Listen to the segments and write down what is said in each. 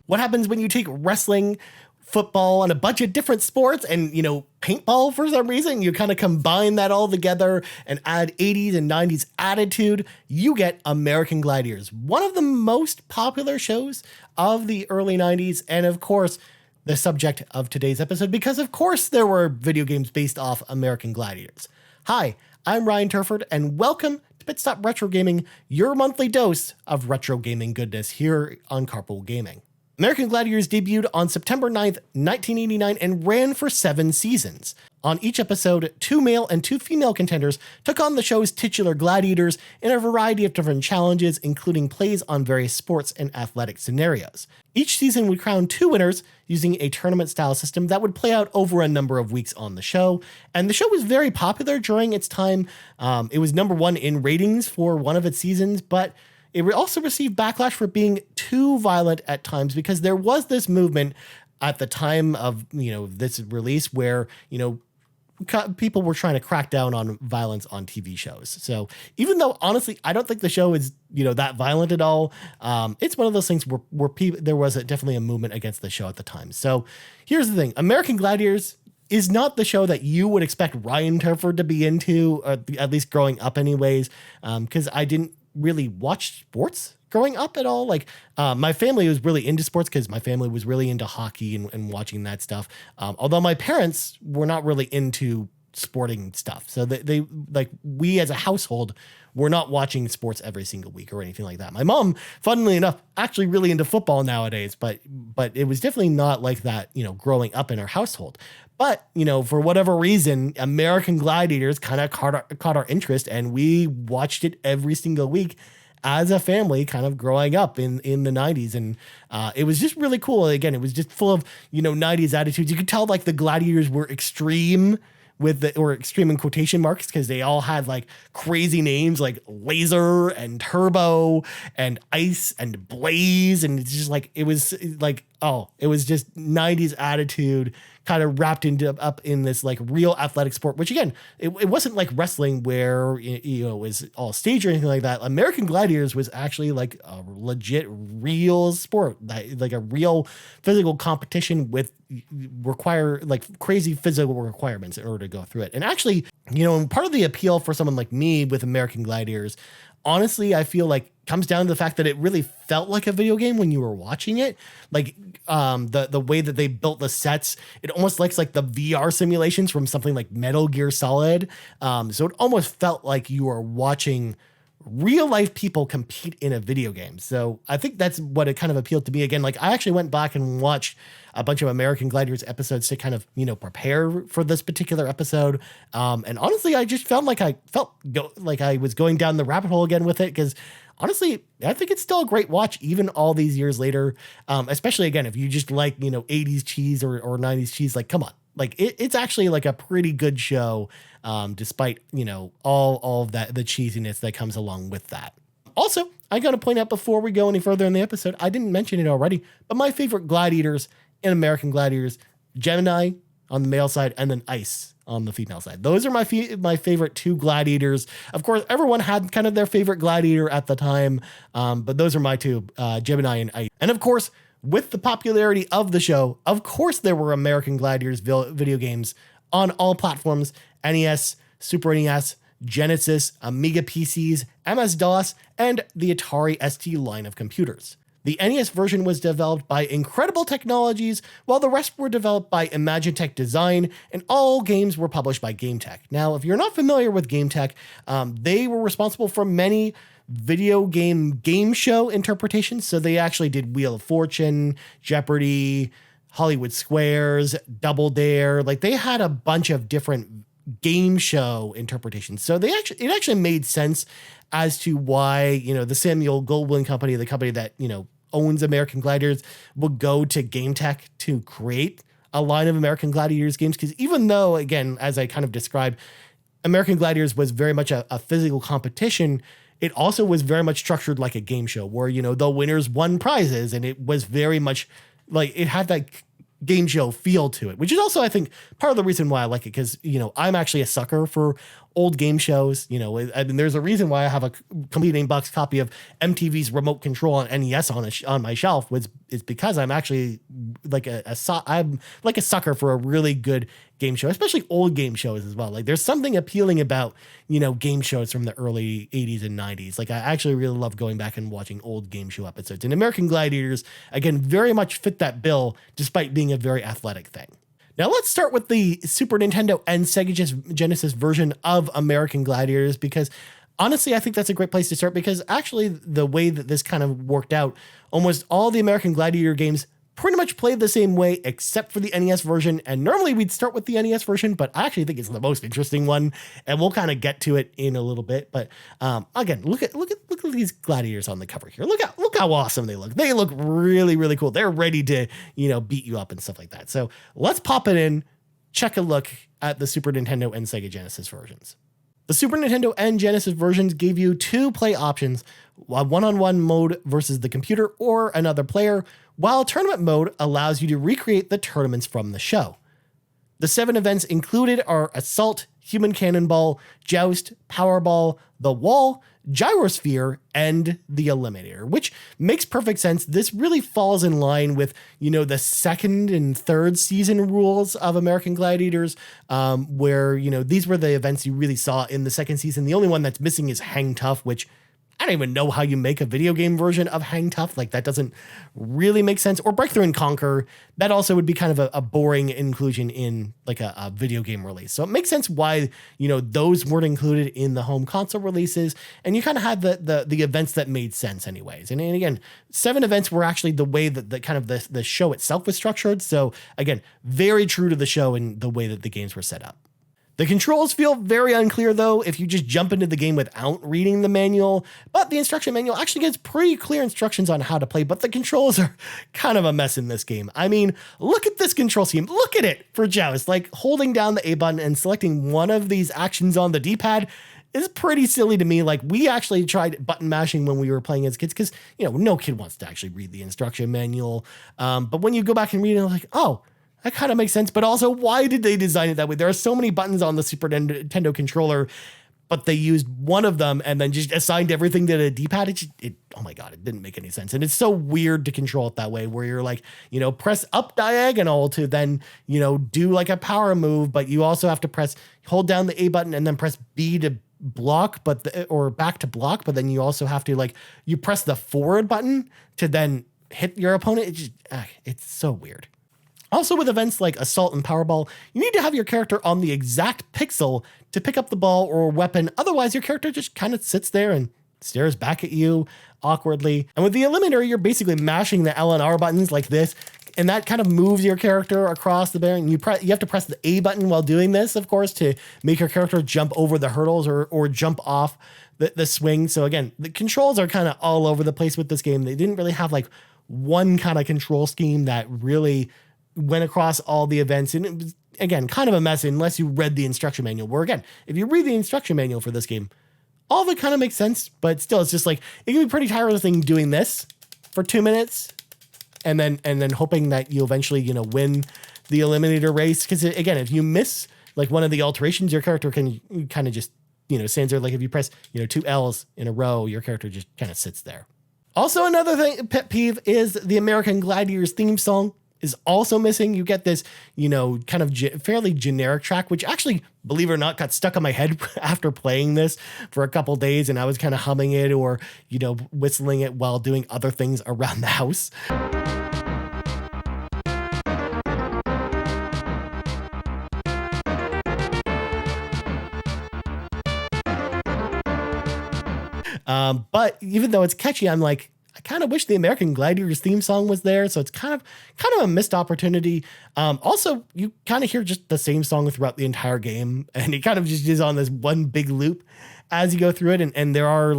What happens when you take wrestling, football, and a bunch of different sports and, paintball for some reason, you kind of combine that all together and add 80s and 90s attitude, you get American Gladiators, one of the most popular shows of the early 90s. And of course, the subject of today's episode, because of course there were video games based off American Gladiators. Hi, I'm Ryan Turford, and welcome to Pit Stop Retro Gaming, your monthly dose of retro gaming goodness here on Carpool Gaming. American Gladiators debuted on September 9th, 1989 and ran for 7 seasons. On each episode, 2 male and 2 female contenders took on the show's titular gladiators in a variety of different challenges, including plays on various sports and athletic scenarios. Each season would crown 2 winners using a tournament-style system that would play out over a number of weeks on the show. And the show was very popular during its time. It was number 1 in ratings for one of its seasons, but it also received backlash for being too violent at times, because there was this movement at the time of, this release where, people were trying to crack down on violence on TV shows. So even though, honestly, I don't think the show is, that violent at all, it's one of those things where there was definitely a movement against the show at the time. So here's the thing. American Gladiators is not the show that you would expect Ryan Turford to be into, at least growing up anyways, because I didn't really watch sports growing up at all. Like my family was really into sports because my family was really into hockey and watching that stuff. Although my parents were not really into sporting stuff. So they like, we as a household were not watching sports every single week or anything like that. My mom, funnily enough, actually really into football nowadays, but it was definitely not like that, growing up in our household. But, for whatever reason, American Gladiators kind of caught our interest, and we watched it every single week as a family, kind of growing up in the 90s. And it was just really cool. Again, it was just full of, 90s attitudes. You could tell like the Gladiators were extreme or extreme in quotation marks, because they all had like crazy names like Laser and Turbo and Ice and Blaze. And it's just like, it was just 90s attitude kind of wrapped up in this like real athletic sport, which again, it wasn't like wrestling where, it was all staged or anything like that. American Gladiators was actually like a legit real sport, like a real physical competition with require like crazy physical requirements in order to go through it. And actually, part of the appeal for someone like me with American Gladiators, honestly, I feel like comes down to the fact that it really felt like a video game when you were watching it. Like the way that they built the sets, it almost looks like the VR simulations from something like Metal Gear Solid. So it almost felt like you were watching real life people compete in a video game. So I think that's what it kind of appealed to me. Again, like I actually went back and watched a bunch of American Gladiators episodes to kind of, prepare for this particular episode. And honestly, I just felt like I was going down the rabbit hole again with it, because honestly, I think it's still a great watch even all these years later. Especially again, if you just like, 80s cheese or 90s cheese, like, come on. Like it's actually like a pretty good show, despite, all of that, the cheesiness that comes along with that. Also, I got to point out before we go any further in the episode, I didn't mention it already, but my favorite gladiators in American Gladiators, Gemini on the male side, and then Ice on the female side. Those are my favorite 2 gladiators. Of course, everyone had kind of their favorite gladiator at the time, but those are my 2, Gemini and Ice. And of course, with the popularity of the show, of course there were American Gladiators video games on all platforms: NES, Super NES, Genesis, Amiga PCs, MS-DOS, and the Atari ST line of computers. The NES version was developed by Incredible Technologies, while the rest were developed by Imagitech Design, and all games were published by GameTech. Now, if you're not familiar with GameTech, they were responsible for many video game show interpretations. So they actually did Wheel of Fortune, Jeopardy, Hollywood Squares, Double Dare. Like they had a bunch of different game show interpretations. So it actually made sense as to why, the Samuel Goldwyn company, the company that, owns American Gladiators, would go to GameTech to create a line of American Gladiators games. Because even though, again, as I kind of described, American Gladiators was very much a physical competition, it also was very much structured like a game show where, the winners won prizes, and it was very much like it had that game show feel to it, which is also, I think, part of the reason why I like it. Because, I'm actually a sucker for old game shows. You know, I mean, there's a reason why I have a complete box copy of MTV's Remote Control on NES on my shelf. Is because I'm actually like I'm like a sucker for a really good game show, especially old game shows as well. Like there's something appealing about, you know, game shows from the early 80s and 90s. Like I actually really love going back and watching old game show episodes. And American Gladiators, again, very much fit that bill despite being a very athletic thing. Now let's start with the Super Nintendo and Sega Genesis version of American Gladiators, because honestly, I think that's a great place to start, because actually the way that this kind of worked out, almost all the American Gladiator games pretty much played the same way except for the NES version. And normally we'd start with the NES version, but I actually think it's the most interesting one, and we'll kind of get to it in a little bit. But again, look at these gladiators on the cover here. Look how awesome they look. They look really, really cool. They're ready to, you know, beat you up and stuff like that. So let's pop it in, check a look at the Super Nintendo and Sega Genesis versions. The Super Nintendo and Genesis versions gave you 2 play options, a one-on-one mode versus the computer or another player, while tournament mode allows you to recreate the tournaments from the show. The 7 events included are Assault, Human Cannonball, Joust, Powerball, The Wall, Gyrosphere, and the Eliminator, which makes perfect sense. This really falls in line with, you know, the second and third season rules of American Gladiators, where, you know, these were the events you really saw in the second season. The only one that's missing is Hang Tough, which I don't even know how you make a video game version of Hang Tough. Like that doesn't really make sense. Or Breakthrough and Conquer. That also would be kind of a boring inclusion in like a video game release. So it makes sense why, you know, those weren't included in the home console releases. And you kind of had the events that made sense anyways. And again, 7 events were actually the way that the show itself was structured. So again, very true to the show and the way that the games were set up. The controls feel very unclear, though, if you just jump into the game without reading the manual, but the instruction manual actually gives pretty clear instructions on how to play, but the controls are kind of a mess in this game. I mean, look at this control scheme. Look at it for Joust. Like, holding down the A button and selecting one of these actions on the D-pad is pretty silly to me. Like, we actually tried button mashing when we were playing as kids because, you know, no kid wants to actually read the instruction manual. But when you go back and read it, like, oh, that kind of makes sense, but also why did they design it that way? There are so many buttons on the Super Nintendo controller, but they used one of them and then just assigned everything to the D-pad. Oh my God, it didn't make any sense. And it's so weird to control it that way, where you're like, you know, press up diagonal to then, you know, do like a power move, but you also have to hold down the A button and then press B to block, or back to block. But then you also have to you press the forward button to then hit your opponent. It's so weird. Also, with events like Assault and Powerball, you need to have your character on the exact pixel to pick up the ball or weapon. Otherwise, your character just kind of sits there and stares back at you awkwardly. And with the Eliminator, you're basically mashing the L and R buttons like this, and that kind of moves your character across the barrier. And you have to press the A button while doing this, of course, to make your character jump over the hurdles or jump off the swing. So again, the controls are kind of all over the place with this game. They didn't really have one kind of control scheme that really went across all the events. And it was, again, kind of a mess unless you read the instruction manual, where again, if you read the instruction manual for this game, all of it kind of makes sense, but still, it's just it can be pretty tiring doing this for 2 minutes and then hoping that you eventually, you know, win the Eliminator race. Because again, if you miss one of the alterations, your character can kind of just, you know, stands there. Like if you press, you know, 2 L's in a row, your character just kind of sits there. Also, another pet peeve is the American Gladiators theme song is also missing. You get this, you know, kind of fairly generic track, which actually, believe it or not, got stuck on my head after playing this for a couple days, and I was kind of humming it or, you know, whistling it while doing other things around the house. But even though it's catchy, I'm like, I kind of wish the American Gladiators theme song was there. So it's kind of a missed opportunity. Also, you kind of hear just the same song throughout the entire game, and it kind of just is on this one big loop as you go through it. And there are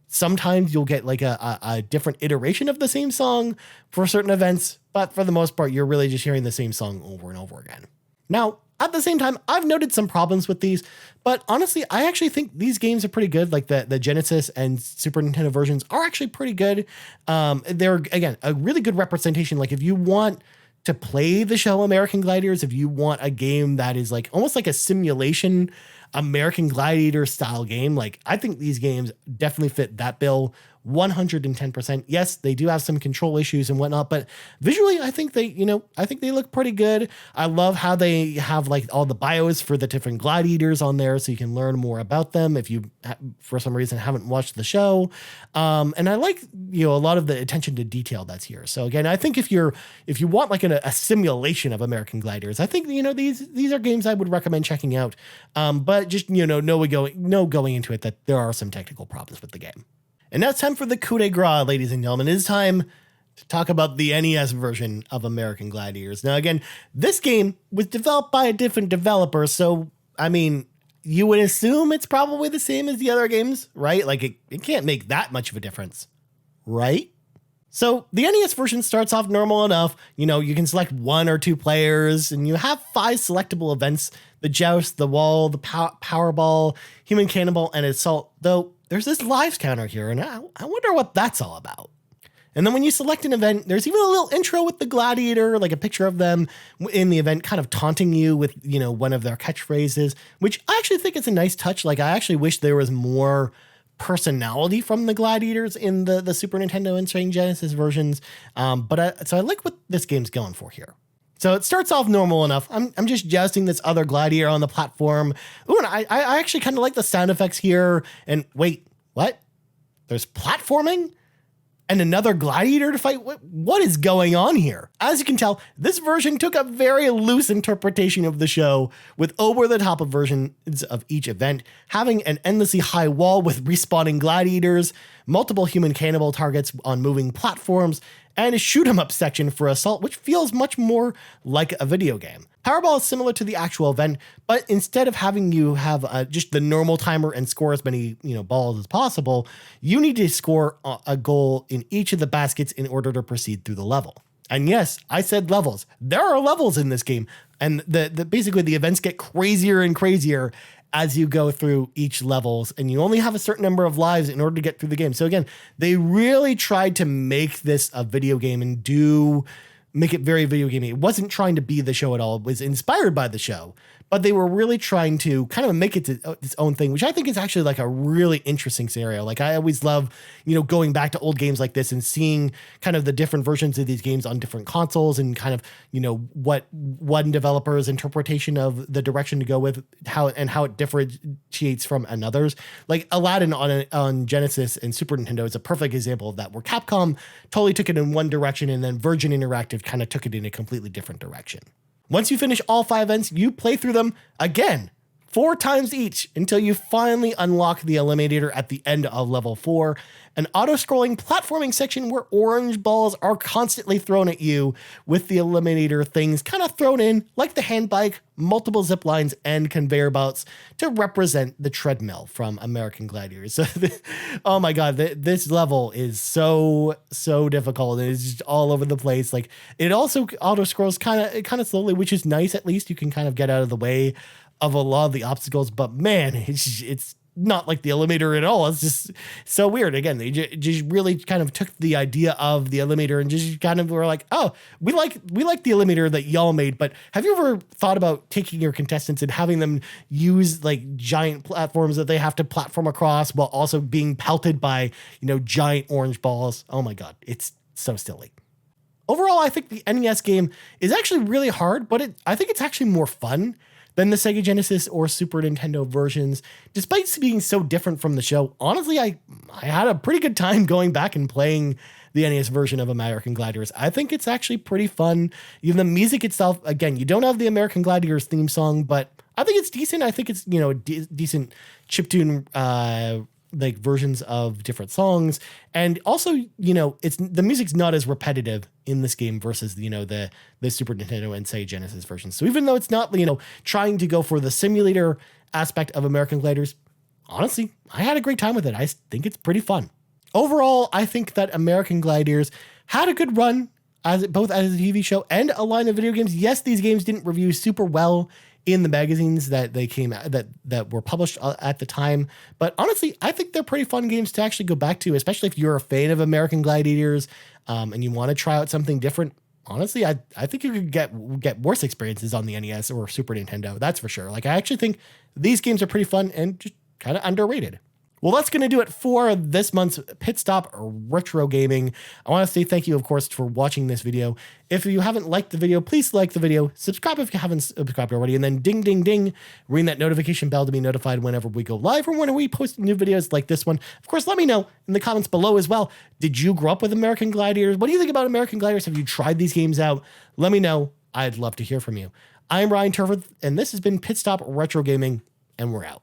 sometimes you'll get a different iteration of the same song for certain events, but for the most part, you're really just hearing the same song over and over again. Now, at the same time, I've noted some problems with these, but honestly, I actually think these games are pretty good. Like the Genesis and Super Nintendo versions are actually pretty good. They're, again, a really good representation. Like if you want to play the show American Gladiators, if you want a game that is almost like a simulation American Gladiator style game. Like, I think these games definitely fit that bill 110%. Yes, they do have some control issues and whatnot, but visually, I think they look pretty good. I love how they have like all the bios for the different gladiators on there, so you can learn more about them if you, for some reason, haven't watched the show. And I like, a lot of the attention to detail that's here. So again, I think if you want like a simulation of American Gladiators, I think, these are games I would recommend checking out. But just, know going into it that there are some technical problems with the game. And now it's time for the coup de grace, ladies and gentlemen. It is time to talk about the NES version of American Gladiators. Now, again, this game was developed by a different developer, so, I mean, you would assume it's probably the same as the other games, right? Like, it can't make that much of a difference, right? So the NES version starts off normal enough. You can select 1 or 2 players, and you have 5 selectable events: the joust, the wall, the powerball, human cannonball, and assault, though there's this lives counter here, and I wonder what that's all about. And then when you select an event, there's even a little intro with the gladiator, like a picture of them in the event, kind of taunting you with, one of their catchphrases, which I actually think is a nice touch. Like, I actually wish there was more personality from the gladiators in the Super Nintendo and Sega Genesis versions. So I like what this game's going for here. So it starts off normal enough. I'm just jousting this other gladiator on the platform. Ooh, and I actually kind of like the sound effects here. And wait, what? There's platforming? And another gladiator to fight? What is going on here? As you can tell, this version took a very loose interpretation of the show, with over-the-top versions of each event, having an endlessly high wall with respawning gladiators, multiple human cannibal targets on moving platforms, and a shoot-'em-up section for assault, which feels much more like a video game. Powerball is similar to the actual event, but instead of having you have just the normal timer and score as many balls as possible, you need to score a goal in each of the baskets in order to proceed through the level. And yes, I said levels. There are levels in this game, and basically the events get crazier and crazier as you go through each levels, and you only have a certain number of lives in order to get through the game. So again, they really tried to make this a video game and make it very video gamey. It wasn't trying to be the show at all. It was inspired by the show, but they were really trying to kind of make it its own thing, which I think is actually like a really interesting scenario. Like, I always love, going back to old games like this and seeing kind of the different versions of these games on different consoles, and kind of, what one developer's interpretation of the direction to go with, how it differentiates from another's. Like Aladdin on Genesis and Super Nintendo is a perfect example of that, where Capcom totally took it in one direction, and then Virgin Interactive kind of took it in a completely different direction. Once you finish all 5 events, you play through them again 4 times each until you finally unlock the Eliminator at the end of level 4, an auto-scrolling platforming section where orange balls are constantly thrown at you, with the Eliminator things kind of thrown in like the hand bike, multiple zip lines, and conveyor belts to represent the treadmill from American Gladiators. So, oh my God, this level is so difficult, and it's just all over the place. Like, it also auto-scrolls kind of slowly, which is nice. At least you can kind of get out of the way of a lot of the obstacles, but man, it's not like the Eliminator at all. It's just so weird. Again, they just really kind of took the idea of the Eliminator and just kind of were like, oh, we like the Eliminator that y'all made, but have you ever thought about taking your contestants and having them use like giant platforms that they have to platform across while also being pelted by, giant orange balls? Oh my God, it's so silly. Overall, I think the NES game is actually really hard, but I think it's actually more fun than the Sega Genesis or Super Nintendo versions. Despite being so different from the show, honestly, I had a pretty good time going back and playing the NES version of American Gladiators. I think it's actually pretty fun. Even the music itself, again, you don't have the American Gladiators theme song, but I think it's decent. I think it's, decent chiptune like versions of different songs. And also, it's the music's not as repetitive in this game versus, the Super Nintendo and Sega Genesis versions. So even though it's not, trying to go for the simulator aspect of American Gladiators, honestly, I had a great time with it. I think it's pretty fun. Overall, I think that American Gladiators had a good run both as a TV show and a line of video games. Yes, these games didn't review super well in the magazines that they came out, that were published at the time. But honestly, I think they're pretty fun games to actually go back to, especially if you're a fan of American Gladiators and you want to try out something different. honestly, I think you could get worse experiences on the NES or Super Nintendo. That's for sure. Like, I actually think these games are pretty fun and just kind of underrated. Well, that's going to do it for this month's Pit Stop Retro Gaming. I want to say thank you, of course, for watching this video. If you haven't liked the video, please like the video, subscribe if you haven't subscribed already, and then ding, ding, ding, ring that notification bell to be notified whenever we go live or when we post new videos like this one. Of course, let me know in the comments below as well. Did you grow up with American Gladiators? What do you think about American Gladiators? Have you tried these games out? Let me know. I'd love to hear from you. I'm Ryan Turford, and this has been Pit Stop Retro Gaming, and we're out.